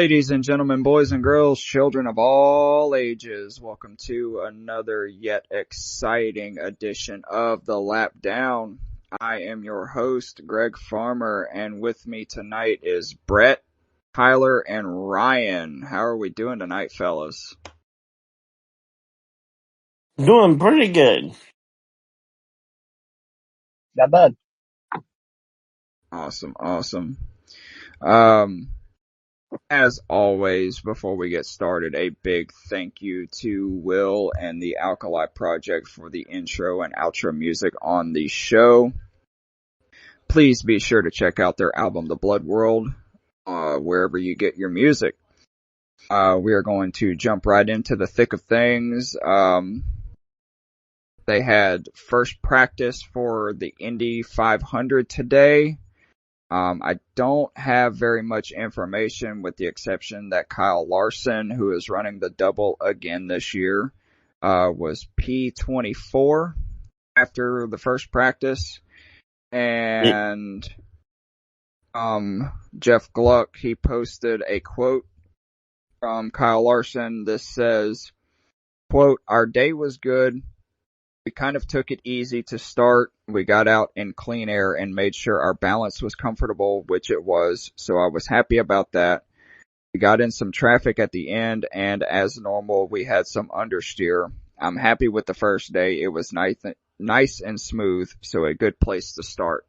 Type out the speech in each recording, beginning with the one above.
Ladies and gentlemen, boys and girls, children of all ages, welcome to another yet exciting edition of The Lap Down. I am your host, Greg Farmer, and with me tonight is Brett, Tyler, and Ryan. How are we doing tonight, fellas? Doing pretty good. Not bad. Awesome. As always, before we get started, a big thank you to Will and the Alkali Project for the intro and outro music on the show. Please be sure to check out their album, The Blood World, wherever you get your music. We are going to jump right into the thick of things. They had first practice for the Indy 500 today. I don't have very much information with the exception that Kyle Larson, who is running the double again this year, was P24 after the first practice. And, Jeff Gluck, he posted a quote from Kyle Larson. This says, quote, "Our day was good. We kind of took it easy to start. We got out in clean air and made sure our balance was comfortable, which it was, so I was happy about that. We got in some traffic at the end, and as normal, we had some understeer. I'm happy with the first day. It was nice and smooth, so a good place to start."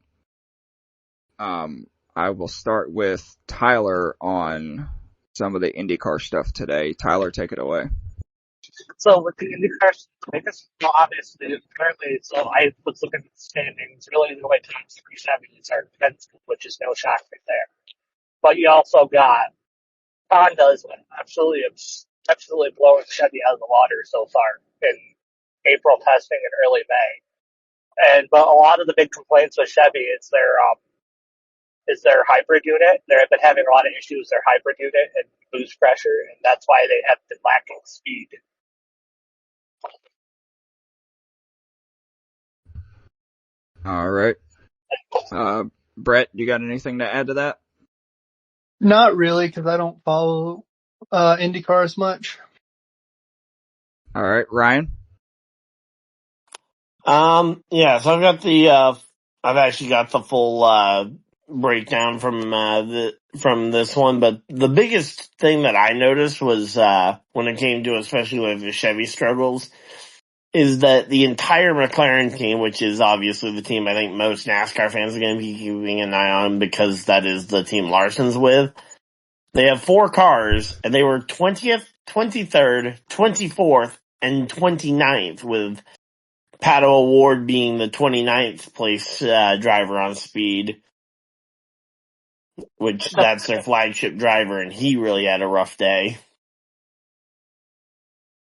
I will start with Tyler on some of the IndyCar stuff today. Tyler, take it away. So with the IndyCar, I guess obviously currently, so I was looking at the standings. Really, the only top three Chevys are Penske, which is no shock right there. But you also got Honda's absolutely blowing Chevy out of the water so far in April testing and early May. But a lot of the big complaints with Chevy is their hybrid unit. They've been having a lot of issues with their hybrid unit and boost pressure, and that's why they have been lacking speed. All right. Brett, you got anything to add to that? Not really, because I don't follow IndyCar as much. All right, Ryan? Yeah, so I've actually got the full, breakdown from this one, but the biggest thing that I noticed was, when it came to especially with the Chevy struggles, is that the entire McLaren team, which is obviously the team I think most NASCAR fans are going to be keeping an eye on because that is the team Larson's with, they have 4 cars, and they were 20th, 23rd, 24th, and 29th, with Pato O'Ward being the 29th place driver on speed, which that's their flagship driver, and he really had a rough day.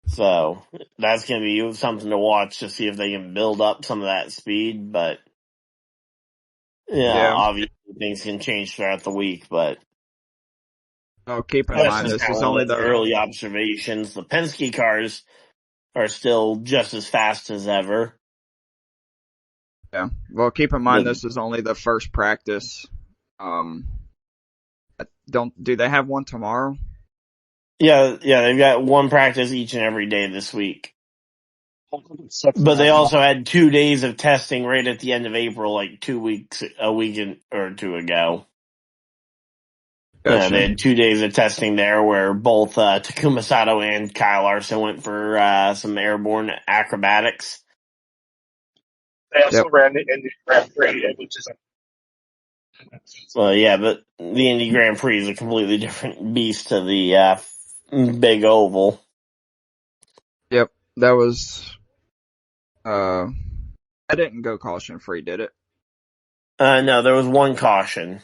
So that's going to be something to watch to see if they can build up some of that speed, but yeah. Obviously things can change throughout the week, but keep in mind this is only the early observations. The Penske cars are still just as fast as ever. Yeah. Well, keep in mind this is only the first practice. Do they have one tomorrow? Yeah, they've got one practice each and every day this week. But they also had 2 days of testing right at the end of April, like a week or two ago. Gotcha. They had 2 days of testing there where both Takuma Sato and Kyle Larson went for some airborne acrobatics. They also ran the Indy Grand Prix, which is but the Indy Grand Prix is a completely different beast to the big oval. Yep, that was. I didn't go caution free, did it? No, there was one caution.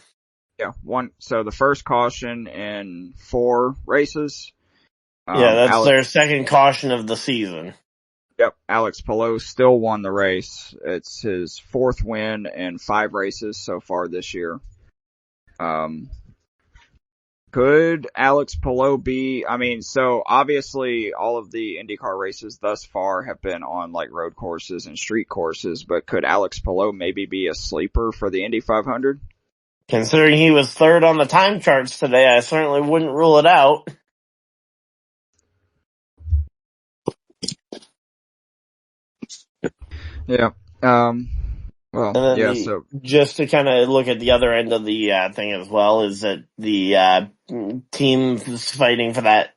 Yeah, one. So the first caution in 4 races. That's their second caution of the season. Yep, Alex Palou still won the race. It's his 4th win in 5 races so far this year. Could Alex Palou be, so obviously all of the IndyCar races thus far have been on like road courses and street courses, but could Alex Palou maybe be a sleeper for the Indy 500? Considering he was third on the time charts today, I certainly wouldn't rule it out. Yeah. Well, And then so just to kind of look at the other end of the thing as well, is that the team is fighting for that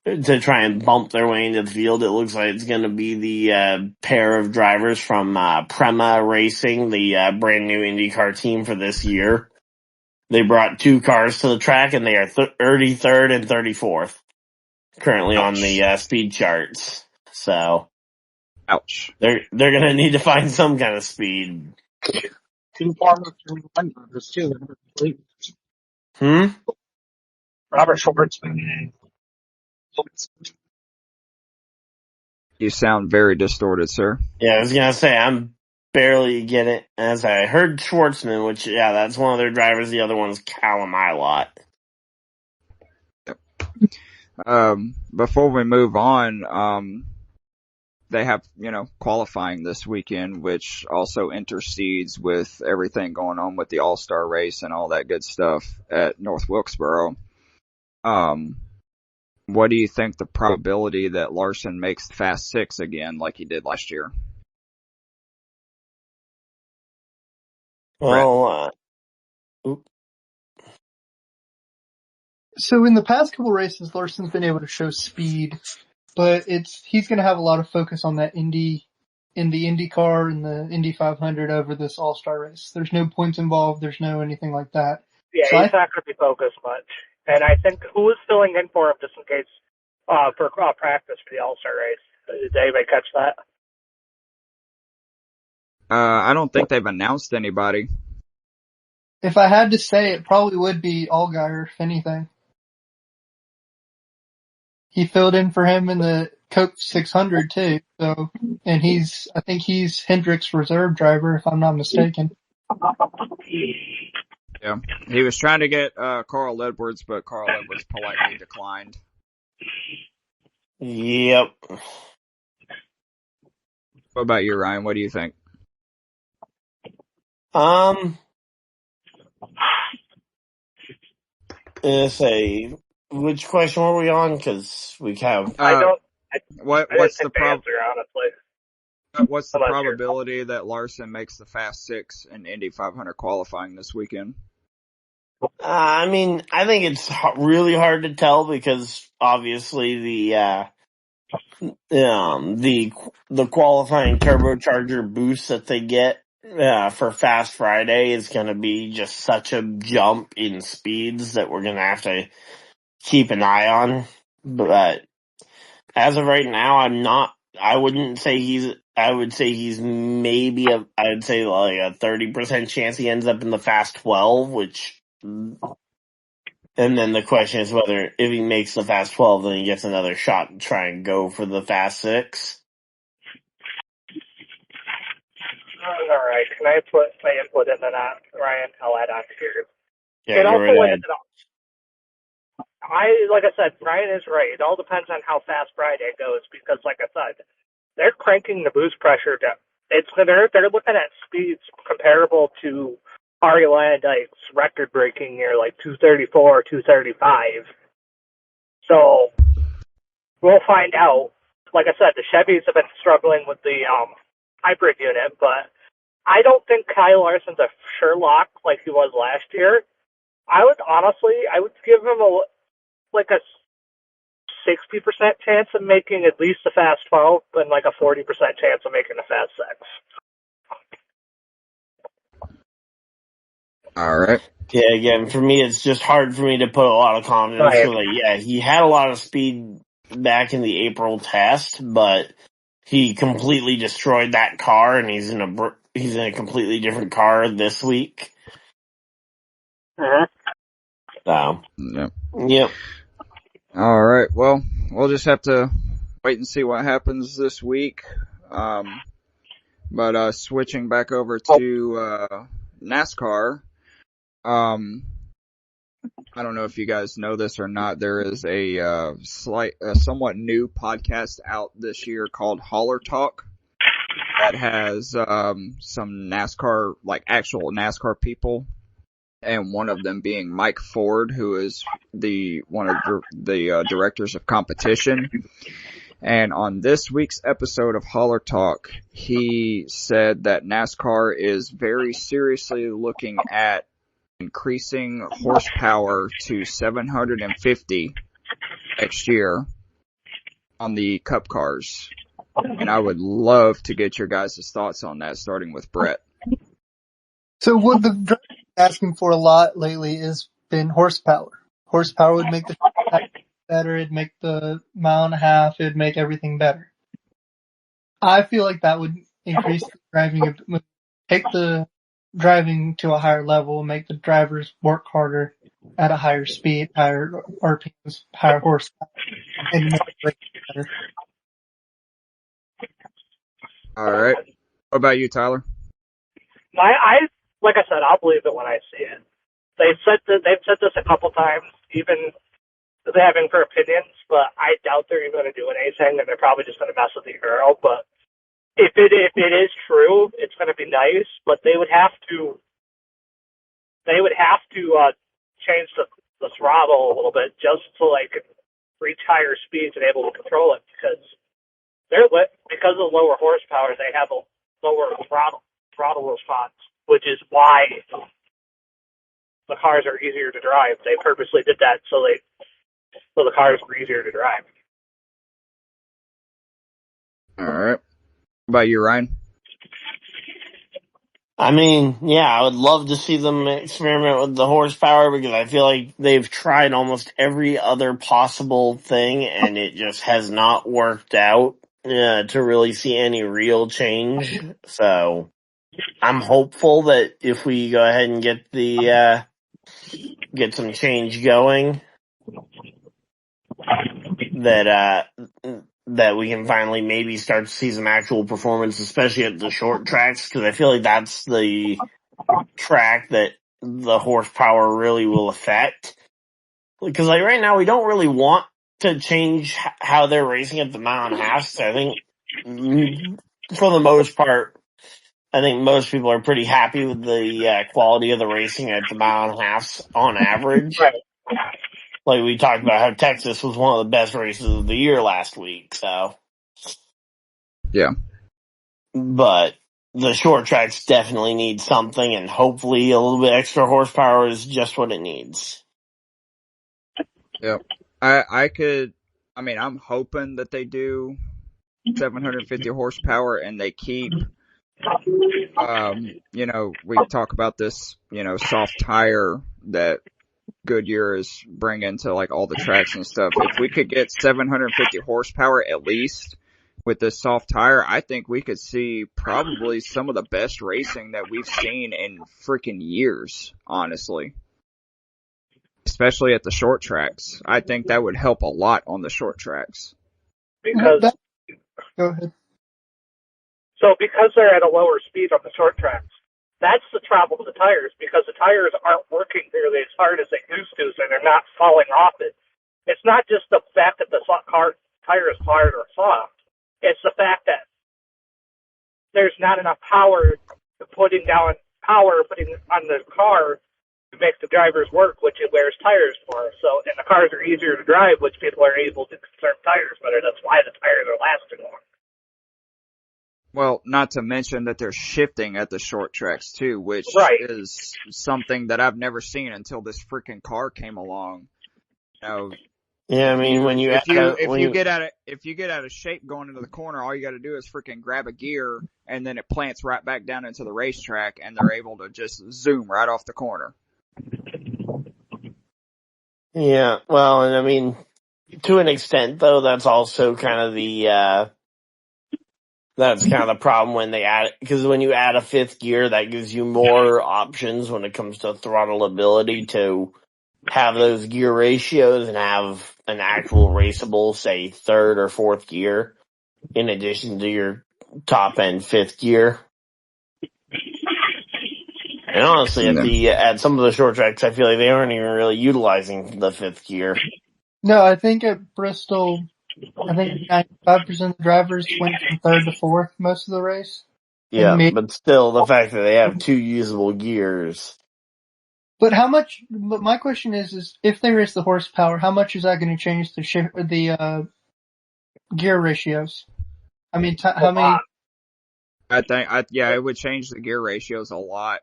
to try and bump their way into the field. It looks like it's going to be the pair of drivers from Prema Racing, the brand new IndyCar team for this year. They brought 2 cars to the track, and they are 33rd and 34th currently on the speed charts. So, ouch. they're going to need to find some kind of speed. 2 former drivers too. Robert Schwartzman. You sound very distorted, sir. Yeah, I was going to say, I'm barely getting it. As I heard Schwartzman, which, yeah, that's one of their drivers. The other one's Callum Ilott. Before we move on, they have, qualifying this weekend, which also intercedes with everything going on with the All-Star race and all that good stuff at North Wilkesboro. What do you think the probability that Larson makes the Fast Six again like he did last year? Well, So in the past couple races, Larson's been able to show speed, but he's going to have a lot of focus on that IndyCar and the Indy 500 over this All-Star race. There's no points involved. There's no anything like that. Yeah, So he's not going to be focused much. And I think who is filling in for him just in case for practice for the All-Star race? Did anybody catch that? I don't think they've announced anybody. If I had to say, it probably would be Allgaier, if anything. He filled in for him in the Coke 600 too. So, and I think he's Hendrick's reserve driver, if I'm not mistaken. Yeah, he was trying to get Carl Edwards, but Carl Edwards politely declined. Yep. What about you, Ryan? What do you think? Say, which question were we on? Because we have. What's the honestly. What's the probability that Larson makes the Fast Six in Indy 500 qualifying this weekend? I mean, I think it's really hard to tell because obviously the qualifying turbocharger boost that they get for Fast Friday is going to be just such a jump in speeds that we're going to have to keep an eye on. But as of right now, I wouldn't say I would say he's maybe I would say like a 30% chance he ends up in the Fast 12, and then the question is whether if he makes the Fast 12, then he gets another shot to try and go for the Fast 6. All right. Can I put my input into that, Ryan? I'll add on to yours. Yeah, go right ahead. Like I said, Ryan is right. It all depends on how fast Friday goes because, like I said, they're cranking the boost pressure down. They're looking at speeds comparable to Ari Landike's record-breaking year, like 234 or 235. So we'll find out. Like I said, the Chevys have been struggling with the hybrid unit, but I don't think Kyle Larson's a sure lock like he was last year. I would give him a 60% chance of making at least a Fast 12 and like a 40% chance of making a Fast 6. All right. Yeah, again, for me, it's just hard for me to put a lot of confidence. Right. So he had a lot of speed back in the April test, but he completely destroyed that car, and he's in a completely different car this week. Uh-huh. So, yep. All right. Well, we'll just have to wait and see what happens this week. But switching back over to NASCAR. I don't know if you guys know this or not. There is a somewhat new podcast out this year called Holler Talk that has some NASCAR, like actual NASCAR people and one of them being Mike Ford, who is one of the directors of competition. And on this week's episode of Holler Talk, he said that NASCAR is very seriously looking at increasing horsepower to 750 next year on the Cup cars. And I would love to get your guys' thoughts on that, starting with Brett. So what the driver's asking for a lot lately has been horsepower. Horsepower would make the track better, it'd make the mile and a half, it'd make everything better. I feel like that would increase the driving, take the driving to a higher level, make the drivers work harder at a higher speed, higher RPMs, higher horsepower, and make the race better. All right. What about you, Tyler? Like I said, I'll believe it when I see it. They've said this a couple times, even they're having for opinions, but I doubt they're even going to do anything, and they're probably just going to mess with the girl. But if it is true, it's going to be nice. But they would have to change the throttle a little bit just to like reach higher speeds and able to control it, because of lower horsepower, they have a lower throttle response, which is why the cars are easier to drive. They purposely did that so the cars were easier to drive. All right. What about you, Ryan? I mean, yeah, I would love to see them experiment with the horsepower, because I feel like they've tried almost every other possible thing and it just has not worked out to really see any real change. So I'm hopeful that if we go ahead and get some change going, that we can finally maybe start to see some actual performance, especially at the short tracks, because I feel like that's the track that the horsepower really will affect. Because like right now, we don't really want to change how they're racing at the mile and a half. So I think for the most part, I think most people are pretty happy with the quality of the racing at the mile and a half on average. Right. Like we talked about how Texas was one of the best races of the year last week, so. Yeah. But the short tracks definitely need something, and hopefully a little bit extra horsepower is just what it needs. Yep. I'm hoping that they do 750 horsepower and they keep, we talk about this, soft tire that Goodyear is bringing to like all the tracks and stuff. If we could get 750 horsepower at least with this soft tire, I think we could see probably some of the best racing that we've seen in freaking years, honestly. Especially at the short tracks. I think that would help a lot on the short tracks. Because Go ahead. because they're at a lower speed on the short tracks, that's the trouble with the tires, because the tires aren't working nearly as hard as they used to, so they're not falling off it. It's not just the fact that the tire is hard or soft. It's the fact that there's not enough power putting on the car to make the drivers work, which it wears tires for. So, and the cars are easier to drive, which people are able to conserve tires better. That's why the tires are lasting longer. Well, not to mention that they're shifting at the short tracks too, which is something that I've never seen until this freaking car came along. Yeah, I mean, if you get out of shape going into the corner, all you got to do is freaking grab a gear, and then it plants right back down into the racetrack, and they're able to just zoom right off the corner. Yeah, well, and I mean, to an extent, though, that's also kind of the problem when they add, because when you add a fifth gear, that gives you more options when it comes to throttle ability to have those gear ratios and have an actual raceable, say, third or fourth gear in addition to your top end fifth gear. And honestly, at some of the short tracks, I feel like they aren't even really utilizing the fifth gear. No, I think at Bristol, 95% of the drivers went from third to fourth most of the race. Yeah, but still, the fact that they have two usable gears. But my question is if they raise the horsepower, how much is that going to change the gear ratios? I mean, how many? It would change the gear ratios a lot.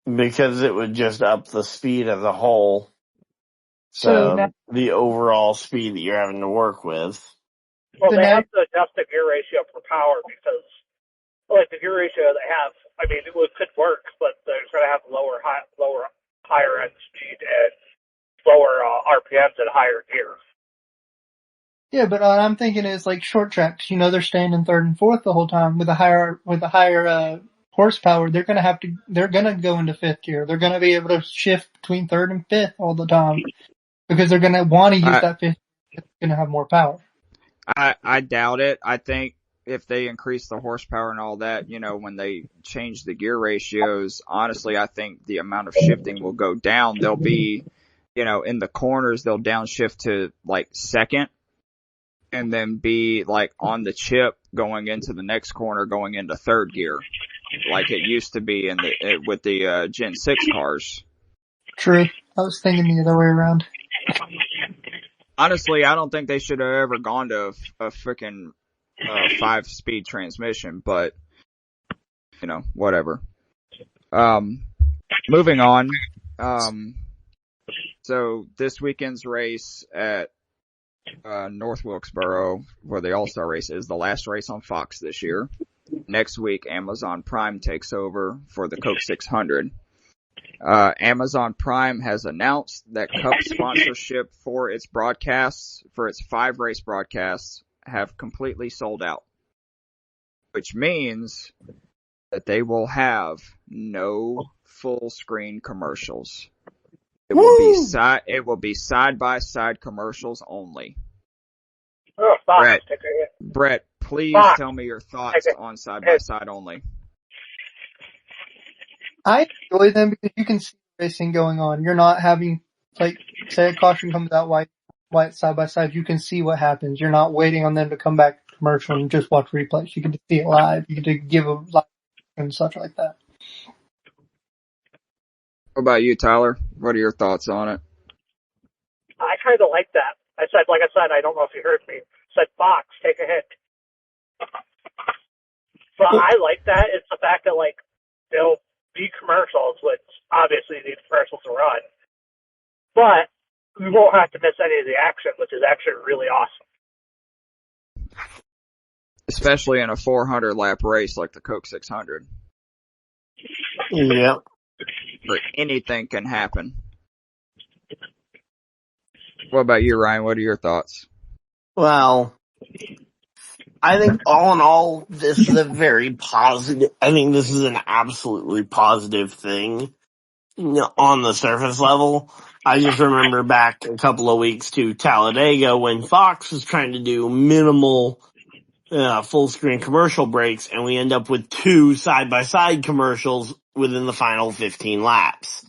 Because it would just up the speed as a whole. So now, the overall speed that you're having to work with. Well, So they now- have to adjust the gear ratio for power because, like, the gear ratio they have, I mean, it could work, but they're going to have higher end speed and lower RPMs at higher gears. yeah, but what I'm thinking is like short tracks. You know, they're staying in third and fourth the whole time with a higher horsepower. They're gonna go into fifth gear. They're gonna be able to shift between third and fifth all the time because they're gonna want to use that fifth. It's gonna have more power. I doubt it. I think if they increase the horsepower and all that, you know, when they change the gear ratios, honestly, I think the amount of shifting will go down. They'll be, you know, in the corners, they'll downshift to like second and then be like on the chip going into the next corner, going into third gear, like it used to be with the Gen 6 cars. True. I was thinking the other way around. Honestly, I don't think they should have ever gone to a freaking 5-speed transmission, but you know, whatever. Moving on. So this weekend's race at North Wilkesboro, where the All-Star race is, the last race on Fox this year. Next week, Amazon Prime takes over for the Coke 600. Amazon Prime has announced that Cup sponsorship for its broadcasts, for its 5 race broadcasts, have completely sold out. Which means that they will have no full screen commercials. It will be side by side commercials only. Oh, Fox. Brett, please tell me your thoughts on side by side only. I enjoy them because you can see racing going on. You're not having, like, say a caution comes out white side by side. You can see what happens. You're not waiting on them to come back to commercial and just watch replays. You can just see it live. You can give a live and such like that. What about you, Tyler? What are your thoughts on it? I kind of like that. Like I said, I don't know if you heard me. I said, Fox, take a hint. So I like that. It's the fact that, like, they'll be commercials, which obviously need commercials to run. But we won't have to miss any of the action, which is actually really awesome. Especially in a 400 lap race like the Coke 600. Yep. Where anything can happen. What about you, Ryan? What are your thoughts? Well, I think all in all, this is a very positive, I think this is an absolutely positive thing on the surface level. I just remember back a couple of weeks to Talladega when Fox was trying to do minimal full screen commercial breaks, and we end up with 2 side-by-side commercials within the final 15 laps.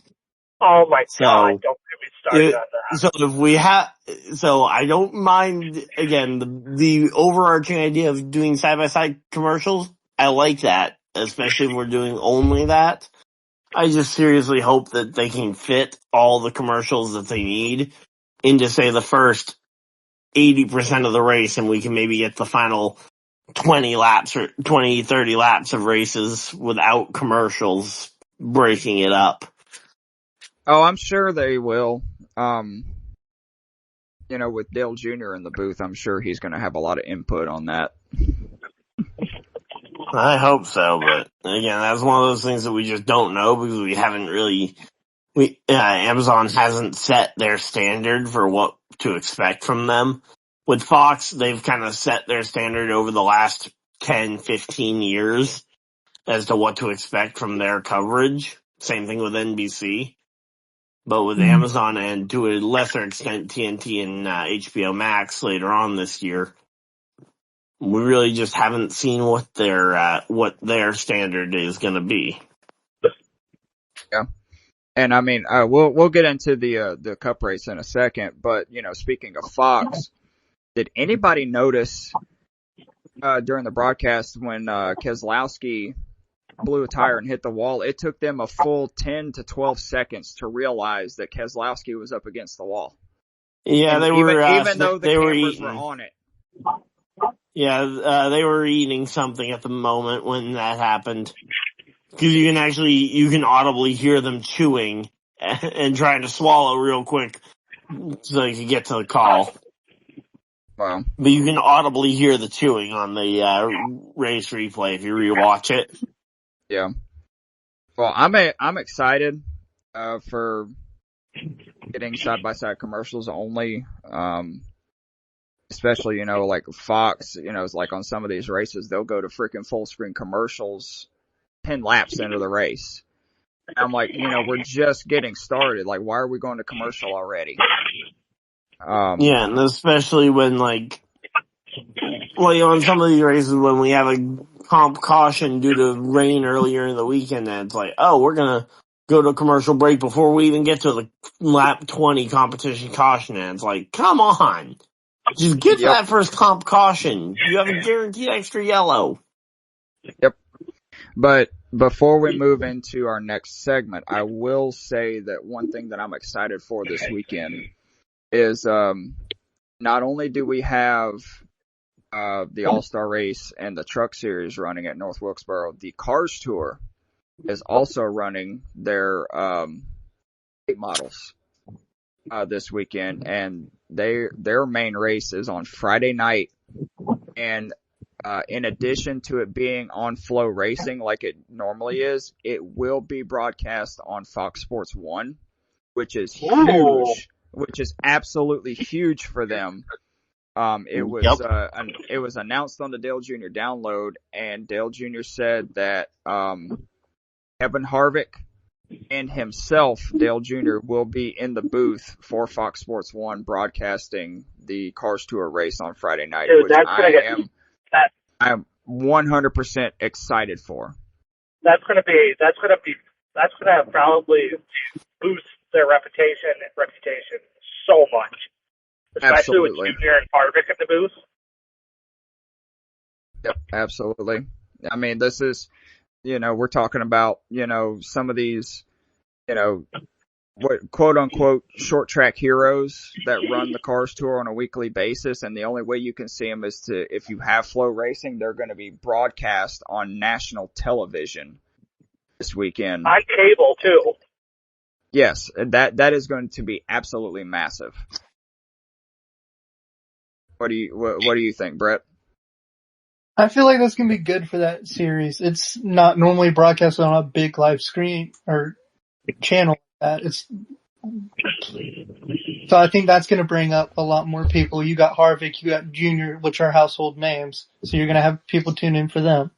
Oh my God, don't get me started on that. So I don't mind, again, the overarching idea of doing side-by-side commercials. I like that, especially if we're doing only that. I just seriously hope that they can fit all the commercials that they need into, say, the first 80% of the race, and we can maybe get the final 20 laps or 20, 30 laps of races without commercials breaking it up. Oh, I'm sure they will. You know, with Dale Jr. in the booth, I'm sure he's going to have a lot of input on that. I hope so, but again, that's one of those things that we just don't know because we haven't really, Amazon hasn't set their standard for what to expect from them. With Fox, they've kind of set their standard over the last 10, 15 years as to what to expect from their coverage. Same thing with NBC. But with Amazon and to a lesser extent TNT and HBO Max later on this year, we really just haven't seen what their standard is going to be. Yeah, and I mean, we'll get into the Cup race in a second. But you know, speaking of Fox, did anybody notice during the broadcast when Keselowski blew a tire and hit the wall, it took them a full 10 to 12 seconds to realize that Keselowski was up against the wall. Yeah, And they were, even though the they were cameras were eating. on it. Yeah, they were eating something at the moment when that happened. Because you can audibly hear them chewing and trying to swallow real quick so they could get to the call. Wow. But you can audibly hear the chewing on the race replay if you rewatch it. Yeah. Well, I'm excited for getting side-by-side commercials only. Especially, like Fox, it's like on some of these races, they'll go to freaking full screen commercials 10 laps into the race. And I'm like, we're just getting started. Like, why are we going to commercial already? Yeah, and especially when on some of these races when we have a comp caution due to rain earlier in the weekend, and it's like, oh, we're gonna go to a commercial break before we even get to the lap 20 competition caution, and it's like, come on. Just get to that first comp caution. You have a guaranteed extra yellow. Yep. But before we move into our next segment, I will say that one thing that I'm excited for this weekend is not only do we have the All-Star Race and the Truck Series running at North Wilkesboro, the Cars Tour is also running their late models this weekend, and their main race is on Friday night. And in addition to it being on Flow Racing like it normally is, it will be broadcast on Fox Sports 1, which is huge, which is absolutely huge for them. It was announced on the Dale Jr. download, and Dale Jr. said that Kevin Harvick and himself, Dale Jr., will be in the booth for Fox Sports 1 broadcasting the Cars Tour race on Friday night, Dude, which I am 100% excited for. That's gonna probably boost their reputation so much. Especially Absolutely. with Junior and Harvick in the booth. Yep, absolutely. I mean, this is, we're talking about, some of these, what quote unquote short track heroes that run the Cars Tour on a weekly basis. And the only way you can see them is if you have Flow Racing, they're going to be broadcast on national television this weekend. On cable too. Yes, that is going to be absolutely massive. What do you think, Brett? I feel like that's going to be good for that series. It's not normally broadcast on a big live screen or channel like that. So I think that's going to bring up a lot more people. You got Harvick, you got Junior, which are household names. So you're going to have people tune in for them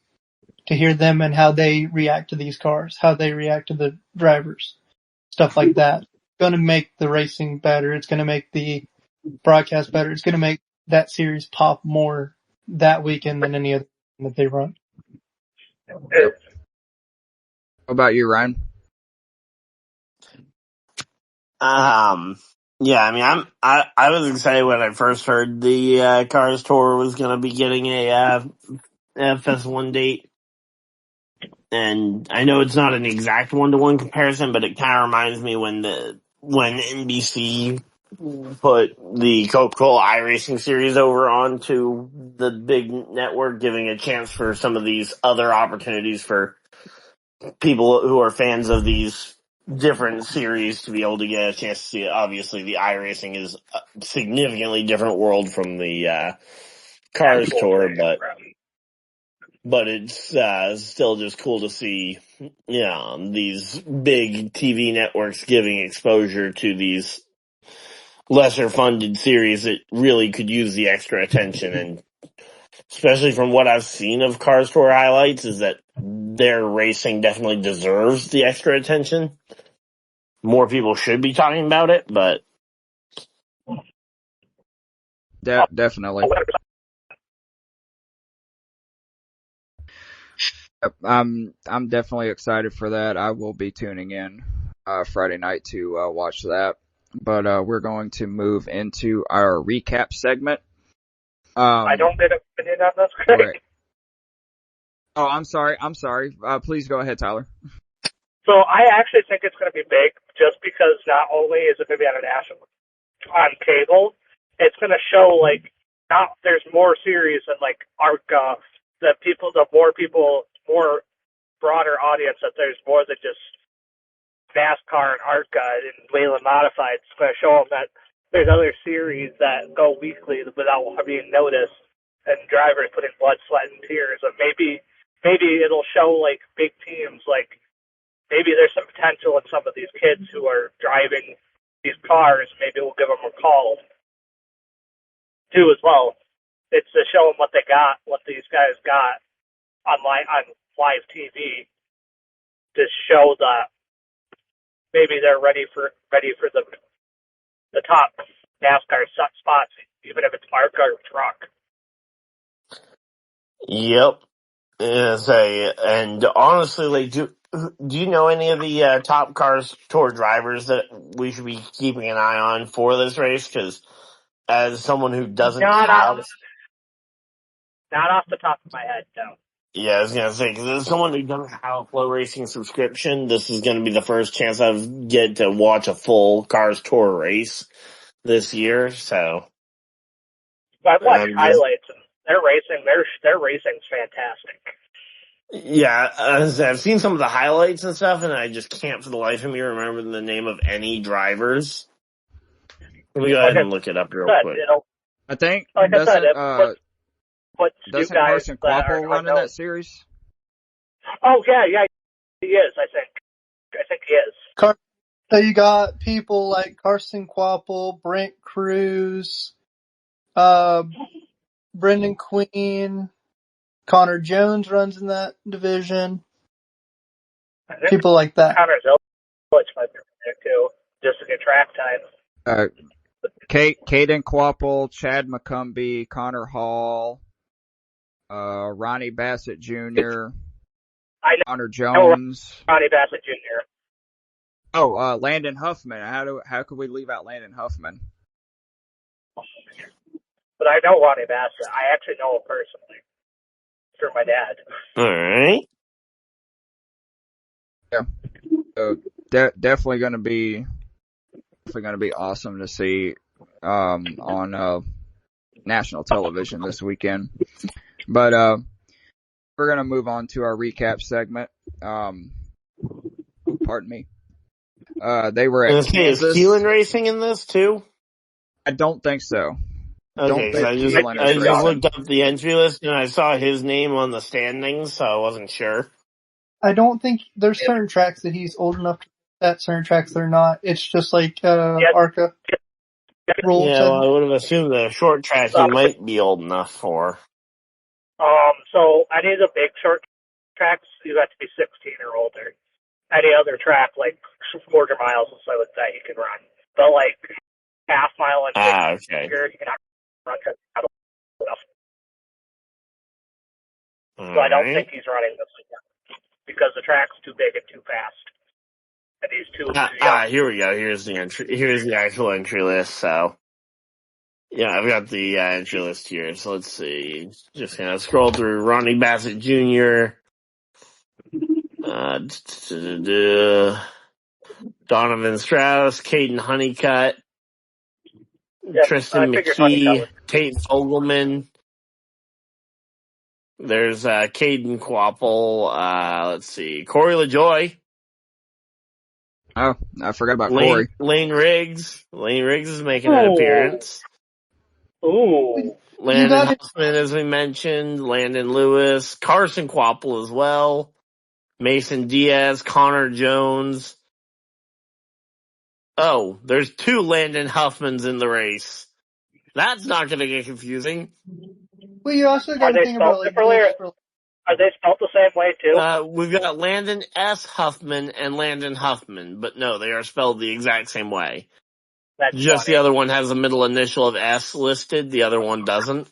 to hear them and how they react to these cars, how they react to the drivers, stuff like that. It's going to make the racing better. It's going to make the broadcast better. It's going to make that series pop more that weekend than any other that they run. What about you, Ryan? Yeah, I mean, I was excited when I first heard the Cars Tour was going to be getting a FS1 date. And I know it's not an exact one-to-one comparison, but it kind of reminds me when NBC put the Coca-Cola iRacing series over onto the big network, giving a chance for some of these other opportunities for people who are fans of these different series to be able to get a chance to see it. Obviously, the iRacing is a significantly different world from the Cars Tour, but it's still just cool to see, these big TV networks giving exposure to these lesser funded series that really could use the extra attention. And especially from what I've seen of Cars Tour highlights is that their racing definitely deserves the extra attention. More people should be talking about it, but Definitely. I'm definitely excited for that. I will be tuning in Friday night to watch that. But we're going to move into our recap segment. I don't get an opinion on this. Great. Oh, I'm sorry. Please go ahead, Tyler. So I actually think it's going to be big, just because not only is it going to be on a national on cable, it's going to show like not there's more series than like ARCA. More broader audience. That there's more than just NASCAR and ARCA and Wayland Modified. It's going to show them that there's other series that go weekly without being noticed, and drivers putting blood, sweat, and tears. And maybe it'll show like big teams like. Maybe there's some potential in some of these kids who are driving these cars. Maybe we'll give them a call too as well. It's to show them what they got, what these guys got on live TV, to show that maybe they're ready for the top NASCAR spots, even if it's ARCA or truck. Yep. And honestly, like, do you know any of the top cars tour drivers that we should be keeping an eye on for this race? Because as someone who doesn't Not have, off the top of my head, no. yeah, I was gonna say, because as someone who doesn't have a Flow Racing subscription, this is gonna be the first chance I've get to watch a full Cars Tour race this year. So I've watched I'm just, highlights, and their racing's fantastic. yeah, I've seen some of the highlights and stuff, and I just can't for the life of me remember the name of any drivers. Let me go ahead and look it up real quick. I think like I said, doesn't Carson Quapple run in that series? Oh yeah, he is. I think he is. So you got people like Carson Quapple, Brent Cruz, Brendan Queen, Connor Jones runs in that division. People like that. Connor Zillich might be there too, just to get track time. Caden Quapple, Chad McCumbee, Connor Hall, Ronnie Bassett Jr., Connor Jones. Ronnie Bassett Jr. Oh, Landon Huffman. How could we leave out Landon Huffman? But I know Ronnie Bassett. I actually know him personally through my dad. All right. Yeah. So definitely going to be awesome to see on national television this weekend. But we're going to move on to our recap segment. Pardon me. They were at Kansas. Is Keelan racing in this too? I don't think so. Okay, so I just looked up the entry list and I saw his name on the standings, so I wasn't sure. I don't think there's certain tracks that he's old enough to at certain tracks they're not. It's just like ARCA. Yeah, well, I would have assumed the short track he might be old enough for. So any of the big short tracks, you have to be 16 or older. Any other track, like quarter miles and stuff like that, you can run. But like half mile and okay. you cannot run enough. So I don't think he's running this weekend because the track's too big and too fast. And he's too young. Here we go. Here's the actual entry list. So yeah, I've got the entry list here. So let's see. Just gonna scroll through Ronnie Bassett Jr. Donovan Strauss, Caden Honeycutt, Tristan McKee, Tate Fogelman. There's Caden Quapple. Let's see, Corey LaJoy. Oh, I forgot about Corey. Lane Riggs. Lane Riggs is making an appearance. Ooh. Landon Huffman, as we mentioned. Landon Lewis. Carson Quapple as well. Mason Diaz. Connor Jones. Oh, there's two Landon Huffmans in the race. That's not going to get confusing. Well, you also got to think about like are they spelled the same way too? We've got Landon S. Huffman and Landon Huffman, but no, they are spelled the exact same way. That's just funny. The other one has a middle initial of S listed, the other one doesn't.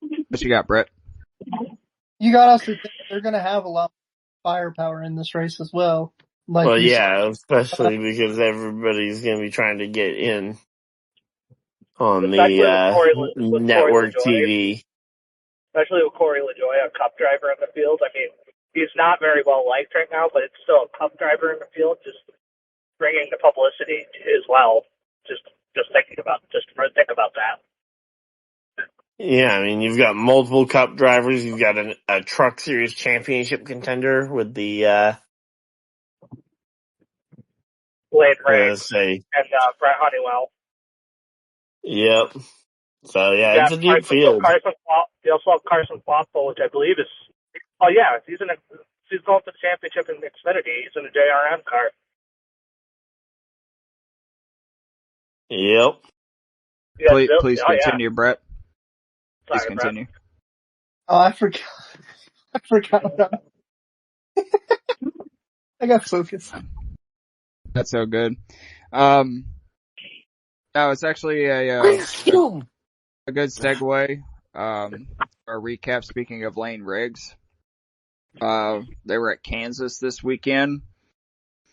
What you got, Brett? You got to also think they're going to have a lot of firepower in this race as well. Like well, yeah, especially because everybody's going to be trying to get in on the network TV. especially with Corey LaJoie, a Cup driver in the field. I mean, he's not very well liked right now, but it's still a Cup driver in the field. Just bringing the publicity as well. Just think about that. Yeah, I mean, you've got multiple Cup drivers. You've got a Truck Series championship contender with the, Lane Riggs say, and Brett Honeywell. yep. So yeah, You it's got a deep field. You also have Carson Floppo, which I believe is. Oh yeah, he's going for the championship in Xfinity. He's in a JRM car. Yep. Please continue, Brett. Please Sorry, continue. Brett. Oh, I forgot. I forgot. I got focused. That's so good. No, it's actually a good segue. Our recap, speaking of Lane Riggs. They were at Kansas this weekend.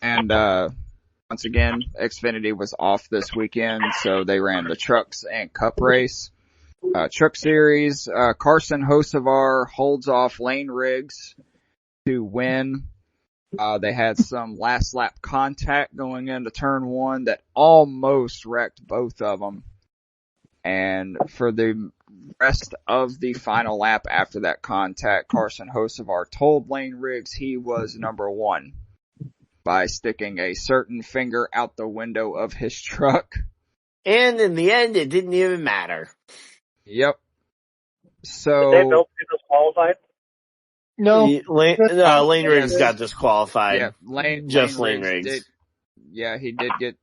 And, once again, Xfinity was off this weekend, so they ran the Trucks and Cup race. Truck Series, Carson Hocevar holds off Lane Riggs to win. They had some last lap contact going into turn one that almost wrecked both of them. And for the rest of the final lap after that contact, Carson Hocevar told Lane Riggs he was number one by sticking a certain finger out the window of his truck. And in the end, it didn't even matter. Yep. So. Did they both be disqualified? No. Lane Riggs got disqualified. Yeah, Lane Riggs. He did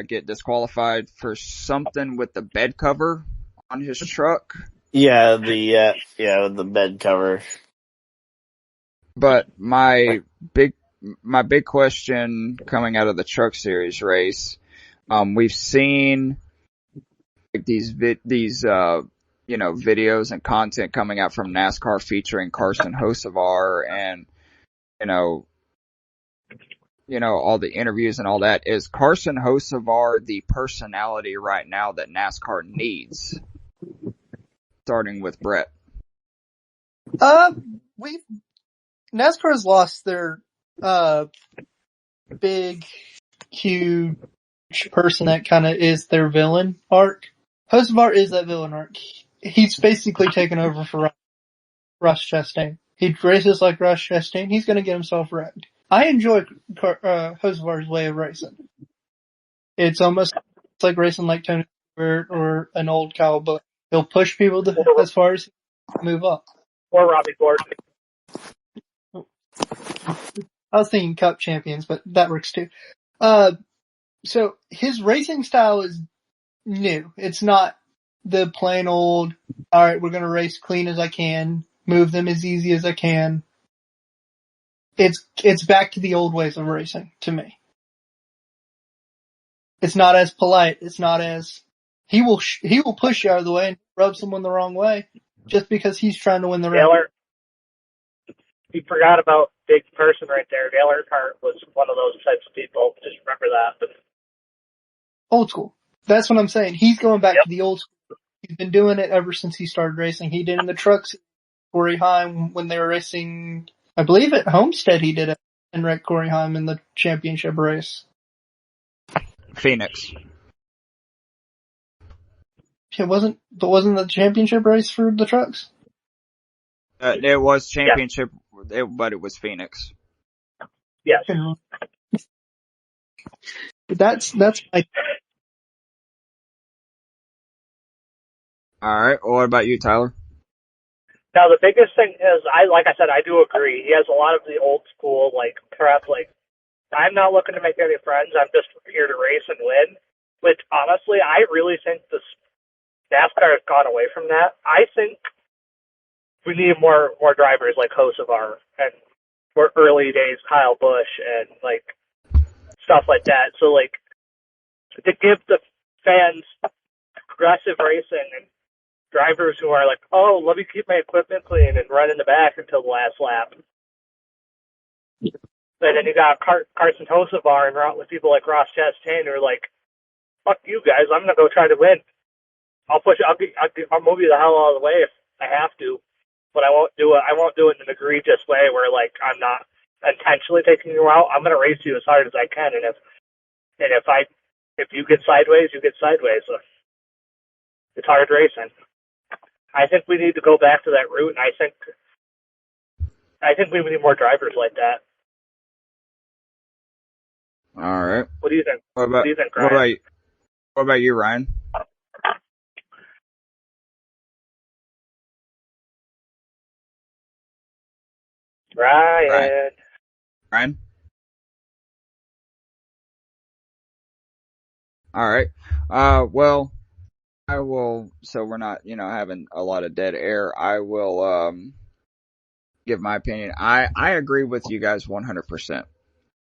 get disqualified for something with the bed cover on his truck. Yeah, the bed cover. But my big question coming out of the Truck Series race, we've seen like these videos and content coming out from NASCAR featuring Carson Hocevar and, all the interviews and all that. Is Carson Hocevar the personality right now that NASCAR needs? Starting with Brett. NASCAR has lost their, big, huge person that kind of is their villain arc. Hocevar is that villain arc. He's basically taken over for Ross Chastain. He races like Ross Chastain. He's going to get himself wrecked. I enjoy Hocevar's way of racing. It's almost like racing like Tony Stewart or an old Kyle Busch. He'll push people as far as he can move up. Or Robbie Gordon. I was thinking Cup champions, but that works too. So his racing style is new. It's not the plain old, alright, we're gonna race clean as I can, move them as easy as I can. It's back to the old ways of racing, to me. It's not as polite, it's not as, he will push you out of the way and rub someone the wrong way, just because he's trying to win the race. Taylor, you forgot about big person right there. Dale Earnhardt was one of those types of people. Just remember that. Old school. That's what I'm saying. He's going back to the old school. He's been doing it ever since he started racing. He did in the trucks, Corey Heim, when they were racing, I believe at Homestead he did it, and wrecked Corey Heim in the championship race. Phoenix. It wasn't the championship race for the trucks? It was championship, but it was Phoenix. Yes. That's my... Alright, what about you, Tyler? Now the biggest thing is, like I said, I do agree. He has a lot of the old school, crap, I'm not looking to make any friends, I'm just here to race and win. Which, honestly, I really think this NASCAR has gone away from that. I think we need more drivers like Hocevar and for early days Kyle Busch and stuff like that. So to give the fans progressive racing and drivers who are oh, let me keep my equipment clean and run in the back until the last lap. And then you got Carson Hocevar and route with people like Ross Chastain who are fuck you guys, I'm gonna go try to win. I'll move you the hell out of the way I have to, but I won't do it. I won't do it in an egregious way where like I'm not intentionally taking you out. I'm going to race you as hard as I can, and if you get sideways, you get sideways. So it's hard racing. I think we need to go back to that route, and I think we need more drivers like that. All right. What do you think? What do you think, Ryan? What about you, Ryan? Ryan? All right. Well, I will, so we're not, having a lot of dead air. I will, give my opinion. I agree with you guys 100%.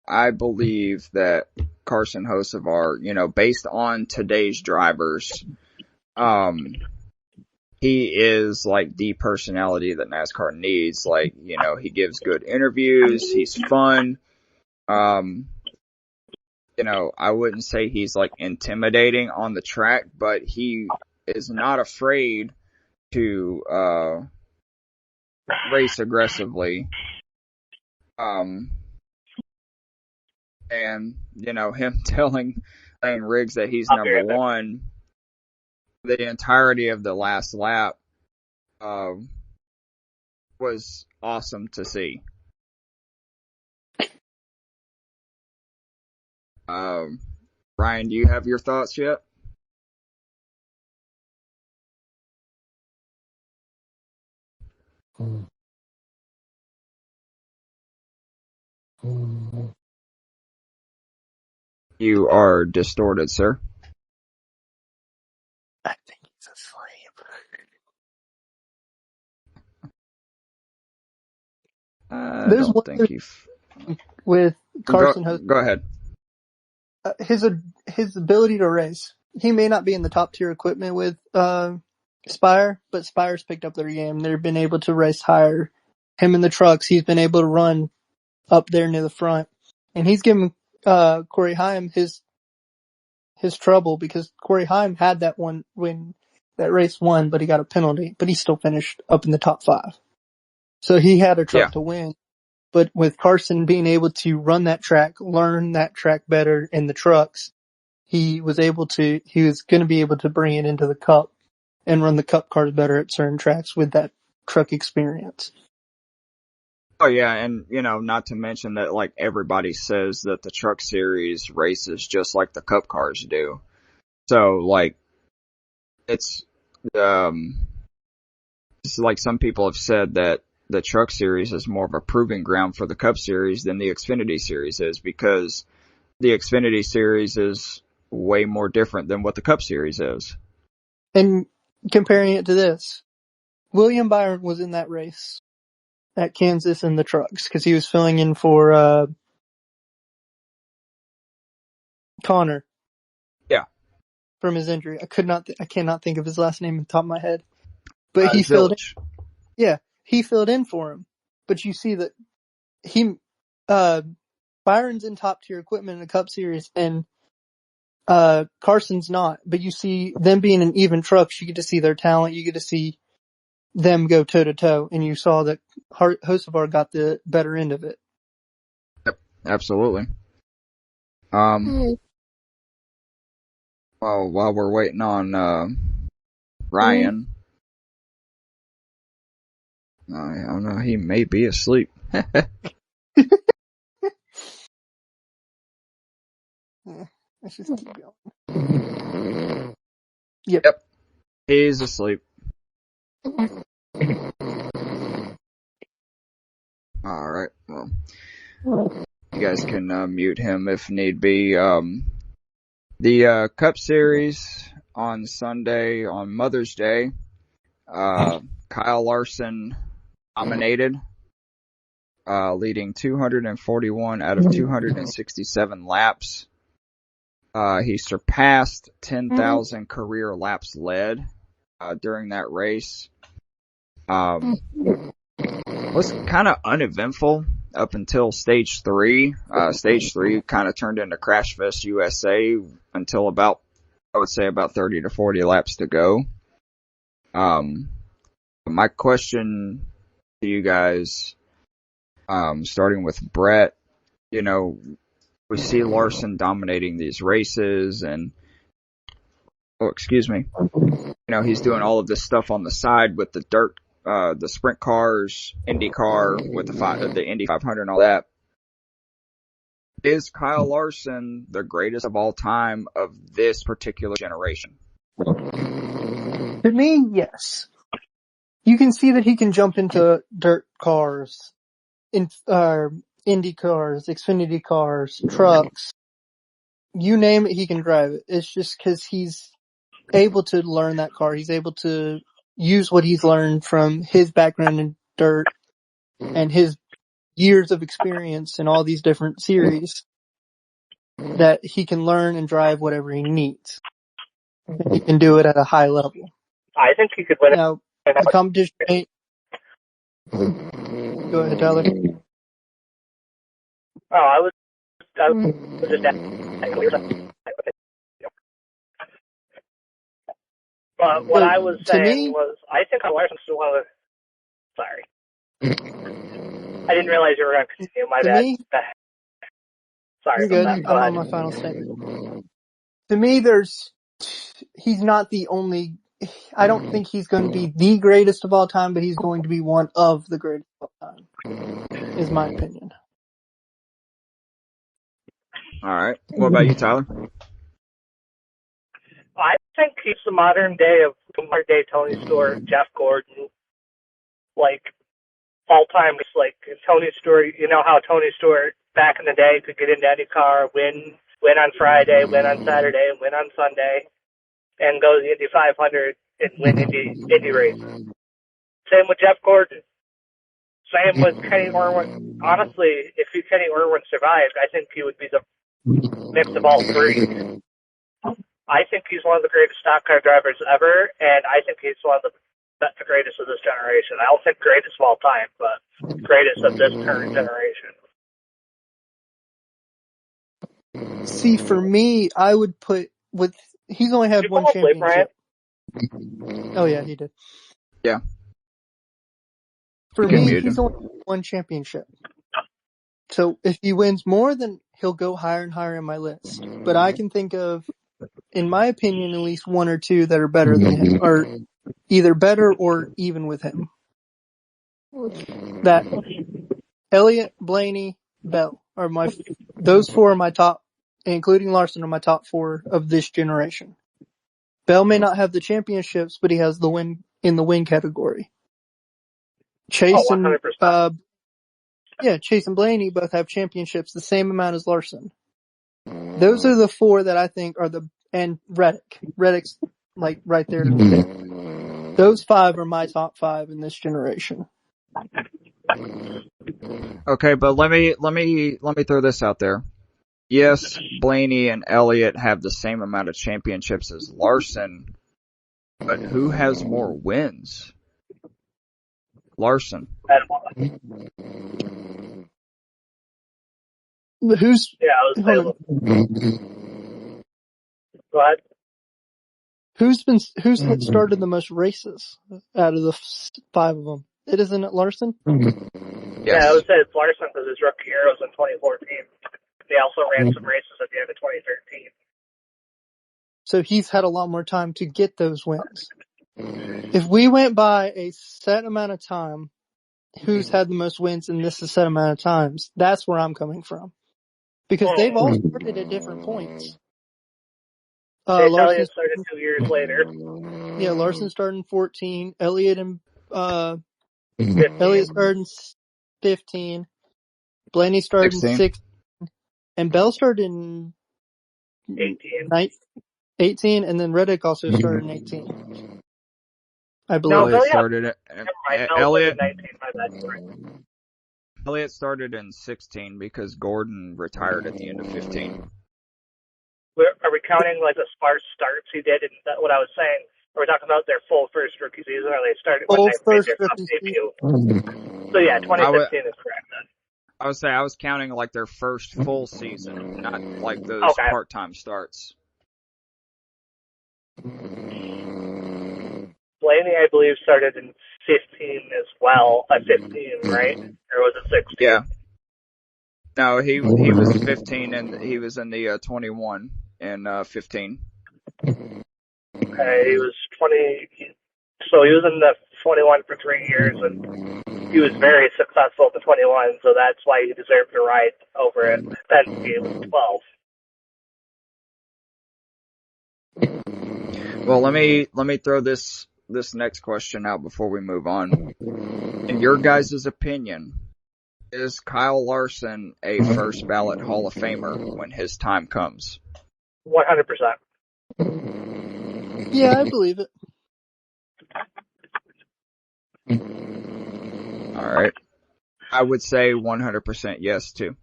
I believe that Carson Hocevar, based on today's drivers, he is like the personality that NASCAR needs. Like, he gives good interviews. He's fun. I wouldn't say he's like intimidating on the track, but he is not afraid to, race aggressively. And, him telling Riggs that he's number one the entirety of the last lap, was awesome to see. Ryan, do you have your thoughts yet? You are distorted, sir. I think he's asleep. I don't think you've... With Carson Hocevar. Go ahead. His ability to race. He may not be in the top tier equipment with Spire, but Spire's picked up their game. They've been able to race higher. Him in the trucks, he's been able to run up there near the front. And he's given Corey Haim his trouble, because Corey Haim had that one when that race won, but he got a penalty, but he still finished up in the top 5. So he had a truck to win. But with Carson being able to run that track, learn that track better in the trucks, he was going to be able to bring it into the Cup and run the Cup cars better at certain tracks with that truck experience. Oh yeah, and not to mention that like everybody says that the Truck Series races just like the Cup cars do. So like it's like some people have said that the Truck Series is more of a proving ground for the Cup Series than the Xfinity Series is, because the Xfinity Series is way more different than what the Cup Series is. And comparing it to this, William Byron was in that race at Kansas in the trucks because he was filling in for Connor. Yeah. From his injury. I cannot think of his last name on the top of my head. But he filled in. Yeah, he filled in for him. But you see that Byron's in top tier equipment in the Cup Series, and Carson's not. But you see them being in even trucks, you get to see their talent, you get to see them go toe to toe, and you saw that Hocevar got the better end of it. Yep, absolutely. Well, while we're waiting on Ryan, I don't know, he may be asleep. Let's just keep going. Yep. He's asleep. Alright, well, you guys can mute him if need be. The Cup Series on Sunday, on Mother's Day, Kyle Larson dominated, leading 241 out of 267 laps. He surpassed 10,000 career laps led during that race. Was kind of uneventful up until stage 3. Stage 3 kind of turned into Crash Fest USA until about 30 to 40 laps to go. My question to you guys, starting with Brett, you know, we see Larson dominating these races and, excuse me, you know, he's doing all of this stuff on the side with the the sprint cars, IndyCar with the Indy 500 and all that. Is Kyle Larson the greatest of all time of this particular generation? To me, yes. You can see that he can jump into dirt cars, Indy cars, Xfinity cars, trucks. You name it, he can drive it. It's just because he's able to learn that car. He's able to use what he's learned from his background in dirt and his years of experience in all these different series, that he can learn and drive whatever he needs. He can do it at a high level. I think he could win. Now, the competition ain't... Go ahead, Tyler. Oh, I was just asking. But what I was saying was, I think Larson's still one of the... Sorry. I didn't realize you were going to continue. My bad. Sorry. You're good. I'm on my final statement. To me, he's not the only... I don't think he's going to be the greatest of all time, but he's going to be one of the greatest of all time, is my opinion. All right. What about you, Tyler? I think he's the modern day Tony Stewart, Jeff Gordon, like all time. It's like Tony Stewart. You know how Tony Stewart back in the day could get into any car, win on Friday, win on Saturday, win on Sunday, and go to the Indy 500 and win Indy races. Same with Jeff Gordon. Same with Kenny Irwin. Honestly, if Kenny Irwin survived, I think he would be the mix of all three. I think he's one of the greatest stock car drivers ever, and I think he's one of the greatest of this generation. I don't think greatest of all time, but greatest of this current generation. See, for me, I would put he's only had one championship. Oh yeah, he did. Yeah. For me, he's only one championship. So if he wins more, then he'll go higher and higher in my list. But I can think of, in my opinion, at least one or two that are better than him, or either better or even with him. That Elliott, Blaney, Bell are those four are my top, including Larson, are my top four of this generation. Bell may not have the championships, but he has the win in the win category. Chase and Blaney both have championships, the same amount as Larson. Those are the four that I think are and Reddick. Reddick's like right there. Those five are my top five in this generation. Okay, but let me throw this out there. Yes, Blaney and Elliott have the same amount of championships as Larson, but who has more wins? Larson. Who's? Yeah, I was Go ahead. Who's started the most races out of the five of them? Isn't it Larson? Yes. Yeah, I would say it's Larson because his rookie year was in 2014. They also ran some races at the end of 2013. So he's had a lot more time to get those wins. If we went by a set amount of time, who's had the most wins in this set amount of times, that's where I'm coming from. Because they've all started at different points. Larson started 2 years later. Yeah, Larson started in 14. Elliott started in 15. Blaney started 16. in 16. And Bell started in 18, and then Reddick also started in 18. I believe. Elliott started in 16 because Gordon retired at the end of 15. Are we counting like the sparse starts he did? And that's what I was saying. Are we talking about their full first rookie season, or they started when they made their cup debut? So yeah, 2015 is correct then. I would say I was counting like their first full season, not like those part-time starts. Blaney, I believe, started in 15 as well. 15, right? Or was it 16? Yeah. No, he was 15 and he was in the 21 and 15. Okay, he was 20. So he was in the 21 for 3 years, and he was very successful at the 21. So that's why he deserved to ride over at Penske with 12. Well, let me throw this next question out before we move on. In your guys' opinion, is Kyle Larson a first ballot Hall of Famer when his time comes? 100%. Yeah, I believe it. All right. I would say 100% yes too,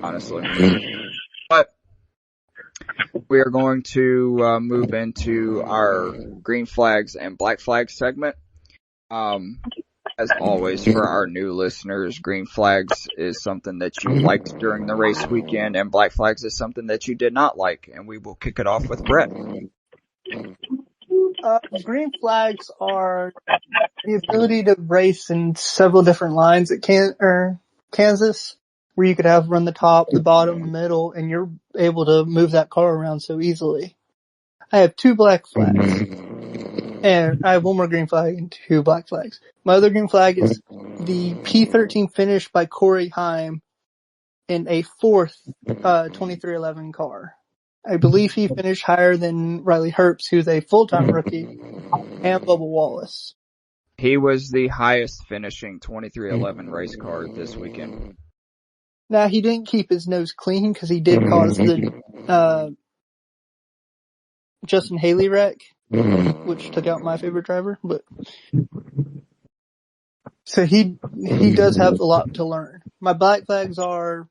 honestly. But we are going to move into our green flags and black flags segment. As always, for our new listeners, green flags is something that you liked during the race weekend, and black flags is something that you did not like. And we will kick it off with Brett. Green flags are the ability to race in several different lines at Kansas, where you could have run the top, the bottom, the middle, and you're able to move that car around so easily. I have 2 black flags. And I have 1 more green flag and 2 black flags. My other green flag is the P13 finish by Corey Heim in a 4th 2311 car. I believe he finished higher than Riley Herbst, who's a full-time rookie, and Bubba Wallace. He was the highest finishing 2311 race car this weekend. Now, he didn't keep his nose clean because he did cause the Justin Haley wreck, which took out my favorite driver, but so he does have a lot to learn. My black flags are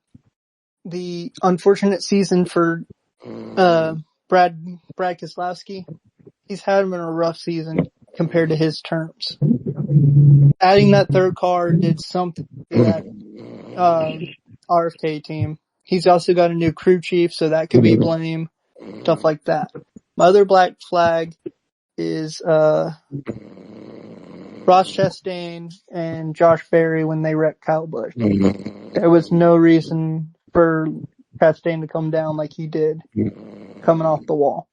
the unfortunate season for Brad Keselowski. He's had him in a rough season compared to his terms. Adding that 3rd car did something to that RFK team. He's also got a new crew chief, so that could be blame, stuff like that. My other black flag is Ross Chastain and Josh Berry when they wrecked Kyle Busch. There was no reason for Chastain to come down like he did, coming off the wall.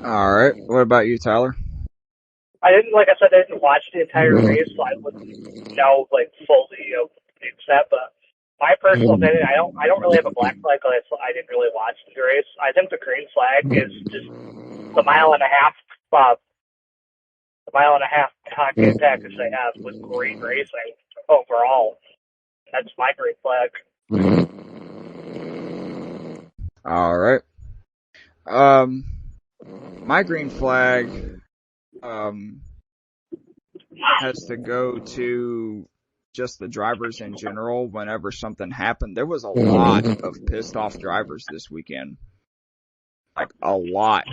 All right. What about you, Tyler? I didn't watch the entire race, so I wouldn't know fully except. But my personal opinion, I don't really have a black flag because I didn't really watch the race. I think the green flag is just the mile and a half pocket package they have with great racing overall. That's my green flag. All right. My green flag has to go to just the drivers in general. Whenever something happened, there was a lot of pissed off drivers this weekend. Like a lot.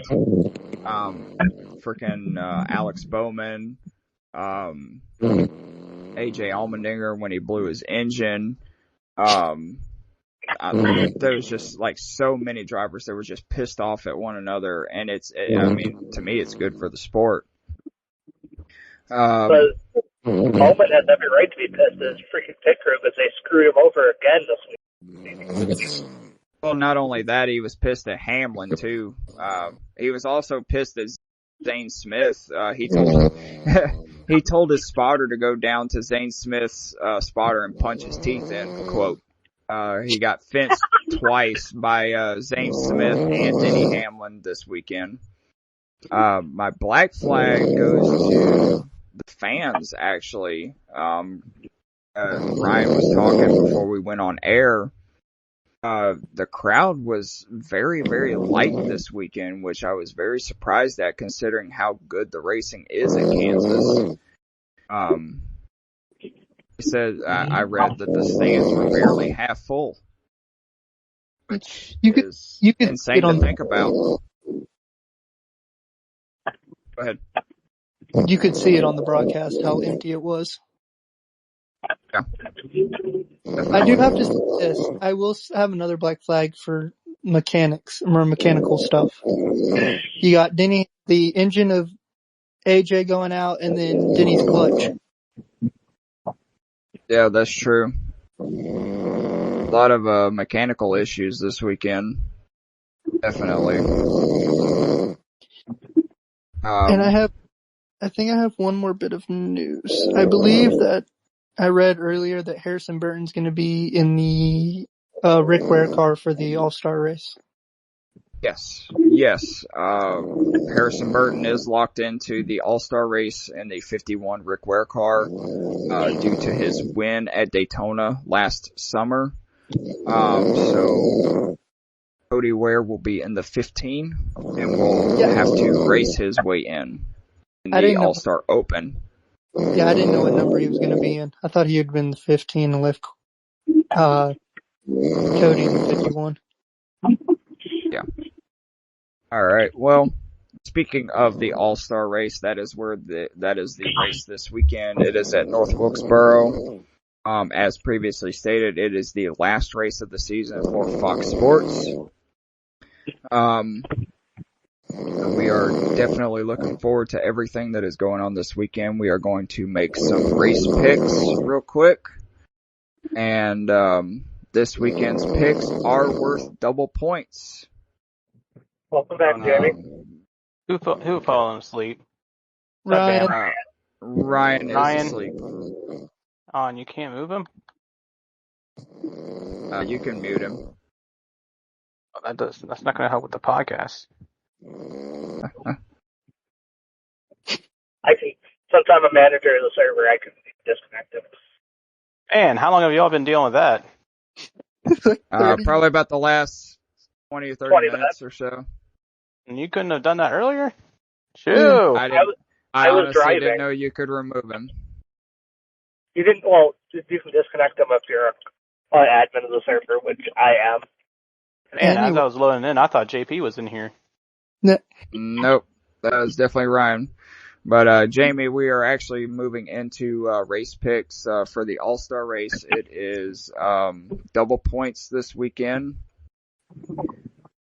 Freaking Alex Bowman, AJ Allmendinger when he blew his engine. There was just so many drivers that were just pissed off at one another, and to me, it's good for the sport. But Bowman has every right to be pissed at his freaking pit crew because they screwed him over again this week. Well, not only that, he was pissed at Hamlin too. He was also pissed at Zane Smith. He told his spotter to go down to Zane Smith's spotter and punch his teeth in. Quote. He got fenced twice by Zane Smith and Denny Hamlin this weekend. My black flag goes to the fans, actually. Ryan was talking before we went on air. The crowd was very, very light this weekend, which I was very surprised at considering how good the racing is in Kansas. He said, I read that the stands were barely half full, which is insane to think about. Go ahead. You could see it on the broadcast how empty it was. Yeah. I do have to say this. I will have another black flag for mechanics or mechanical stuff. You got Denny, the engine of AJ going out, and then Denny's clutch. Yeah, that's true. A lot of mechanical issues this weekend. Definitely. And I think I have one more bit of news. I believe that I read earlier that Harrison Burton's going to be in the Rick Ware car for the All-Star race. Yes. Harrison Burton is locked into the All-Star race in the 51 Rick Ware car, due to his win at Daytona last summer. So Cody Ware will be in the 15 and will have to race his way in the All-Star Open. Yeah, I didn't know what number he was going to be in. I thought he had been the 15 and left Cody in the 51. Yeah. All right. Well, speaking of the All-Star race, that is the race this weekend. It is at North Wilkesboro. As previously stated, it is the last race of the season for Fox Sports. We are definitely looking forward to everything that is going on this weekend. We are going to make some race picks real quick. And this weekend's picks are worth double points. Welcome back, Jamie. Who fallen asleep? Ryan. Ryan is asleep. Oh, and you can't move him? You can mute him. Oh, that's not going to help with the podcast. I can, since I'm a manager of the server, I can disconnect him. Man, how long have y'all been dealing with that? Probably about the last 20 or 30 minutes or so. And you couldn't have done that earlier? Shoo! I was honestly driving. didn't know you could remove him. You didn't, well, you can disconnect him if you're an admin of the server, which I am. Man, as I was loading in, I thought JP was in here. Nope. That was definitely Ryan. But, Jamie, we are actually moving into, race picks, for the All-Star race. It is, double points this weekend.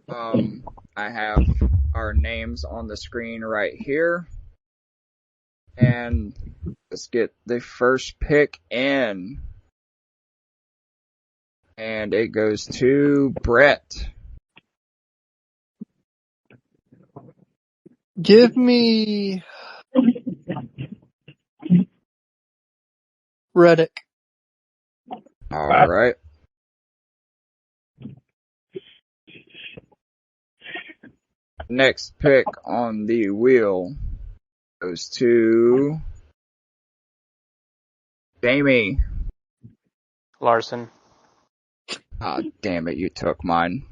I have our names on the screen right here. And let's get the first pick in. And it goes to Brett. Give me Reddick. All right. Next pick on the wheel goes to Jamie. Larson. Ah, damn it, you took mine.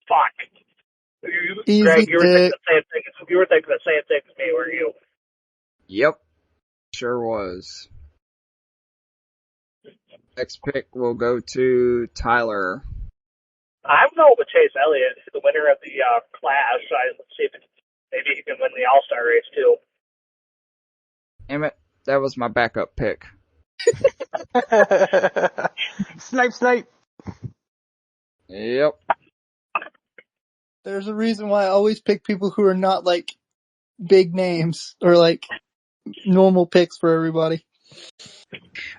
Fuck. Easy Greg, you were thinking pick. the same thing. You were thinking the same thing as me, weren't you? Yep, sure was. Next pick will go to Tyler. I'm going with Chase Elliott, the winner of the class. Let's see if maybe he can win the All-Star race too. Damn it, that was my backup pick. Snipe. Yep. There's a reason why I always pick people who are not like big names or like normal picks for everybody.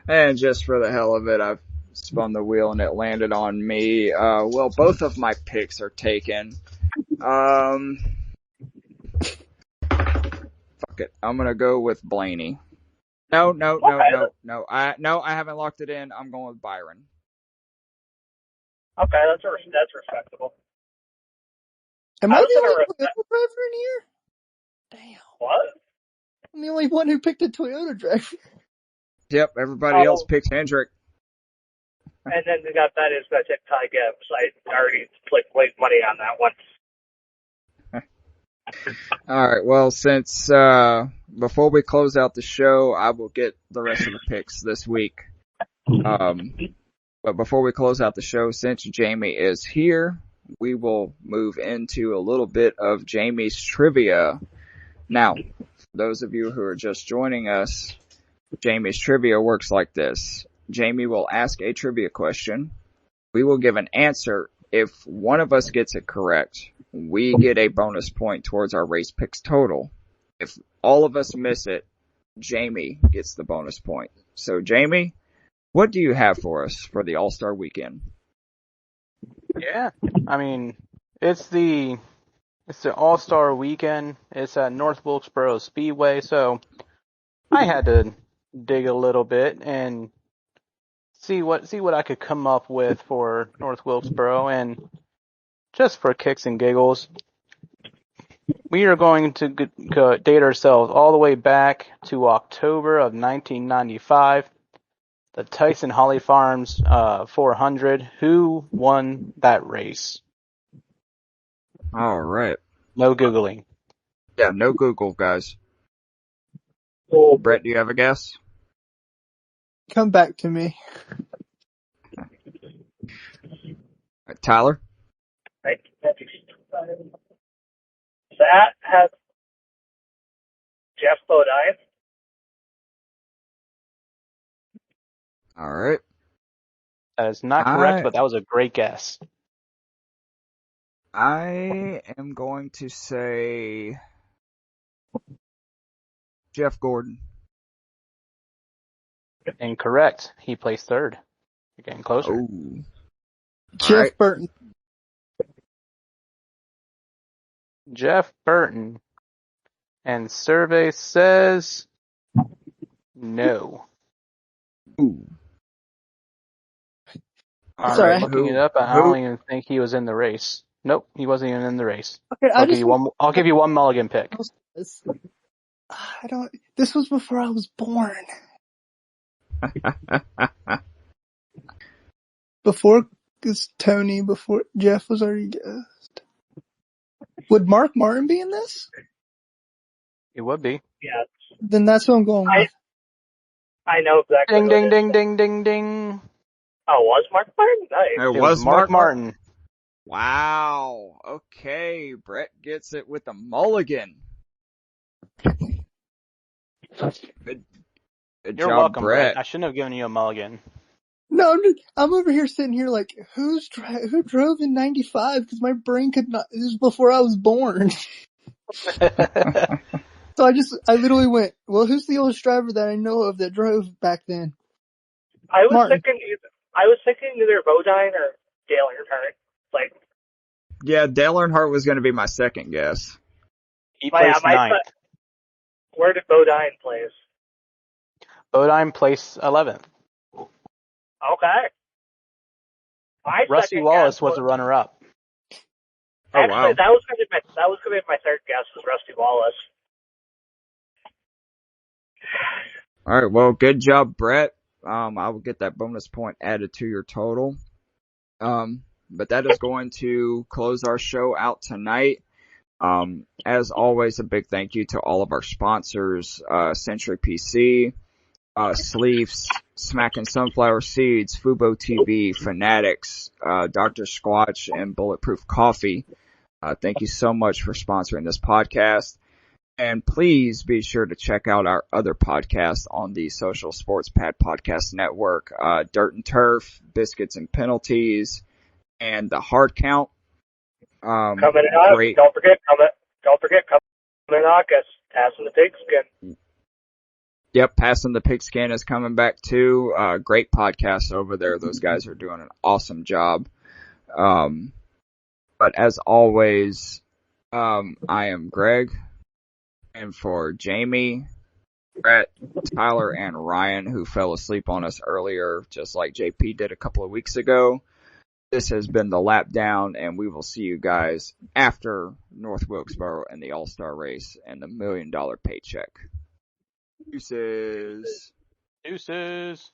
And just for the hell of it, I've spun the wheel and it landed on me. Well, both of my picks are taken. Fuck it. I'm gonna go with Blaney. No. I haven't locked it in. I'm going with Byron. Okay, that's respectable. Am I the only Toyota driver in here? Damn. What? I'm the only one who picked a Toyota driver. Yep, everybody else picks Hendrick. And then we got that is going to take Ty Gibbs. I already laid money on that one. All right. Well, since before we close out the show, I will get the rest of the picks this week. But before we close out the show, since Jamie is here, we will move into a little bit of Jamie's trivia. Now, for those of you who are just joining us, Jamie's trivia works like this. Jamie will ask a trivia question. We will give an answer if one of us gets it correct, we get a bonus point towards our race picks total. If all of us miss it, Jamie gets the bonus point. So Jamie, what do you have for us for the All-Star Weekend? Yeah, I mean, it's the All-Star Weekend. It's at North Wilkesboro Speedway, so I had to dig a little bit and see what I could come up with for North Wilkesboro, and just for kicks and giggles, we are going to date ourselves all the way back to October of 1995. The Tyson Holly Farms 400. Who won that race? All right. No Googling. Yeah, no Google, guys. Well, Brett, do you have a guess? Come back to me. Tyler? right. That has Jeff Bodine. All right. That is not correct, but that was a great guess. I am going to say Jeff Gordon. Incorrect. He placed third. You're getting closer. Oh. Jeff Burton. Jeff Burton. And survey says no. Ooh. Sorry, I'm looking it up. I don't even think he was in the race. Nope, he wasn't even in the race. Okay, I'll give you one mulligan pick. This was before I was born. Before Tony, before Jeff was already guessed. Would Mark Martin be in this? It would be. Yeah. Then that's what I'm going with. I know exactly. Ding, ding, ding, ding, ding, ding. Oh, was Mark Martin? Nice. It was Mark Martin. Wow. Okay. Brett gets it with a mulligan. Good You're job, welcome, Brett. I shouldn't have given you a mulligan. No, I'm over here sitting here like, who drove in 95? Because my brain could not, this was before I was born. So I literally went, well, who's the oldest driver that I know of that drove back then? I was Martin. thinking either Bodine or Dale Earnhardt. Yeah, Dale Earnhardt was going to be my second guess. He placed ninth. Where did Bodine place? Bodine placed 11th. Okay. Rusty Wallace was a runner-up. Actually, wow. that was going to be my third guess, was Rusty Wallace. All right. Well, good job, Brett. I will get that bonus point added to your total. But that is going to close our show out tonight. As always, a big thank you to all of our sponsors, Century PC, Sleeves, Smackin' Sunflower Seeds, Fubo TV, Fanatics, Dr. Squatch, and Bulletproof Coffee. Thank you so much for sponsoring this podcast. And please be sure to check out our other podcasts on the Social Sports Pad Podcast Network, Dirt and Turf, Biscuits and Penalties, and The Hard Count. Coming up. Great. Don't forget, coming in August, Passing the Pigskin. Yep, Passing the Pigskin is coming back too. Great podcast over there. Those guys are doing an awesome job. But as always, I am Greg. And for Jamie, Brett, Tyler, and Ryan, who fell asleep on us earlier, just like JP did a couple of weeks ago, this has been the Lap Down, and we will see you guys after North Wilkesboro and the All-Star Race and the $1 million paycheck. Deuces. Deuces.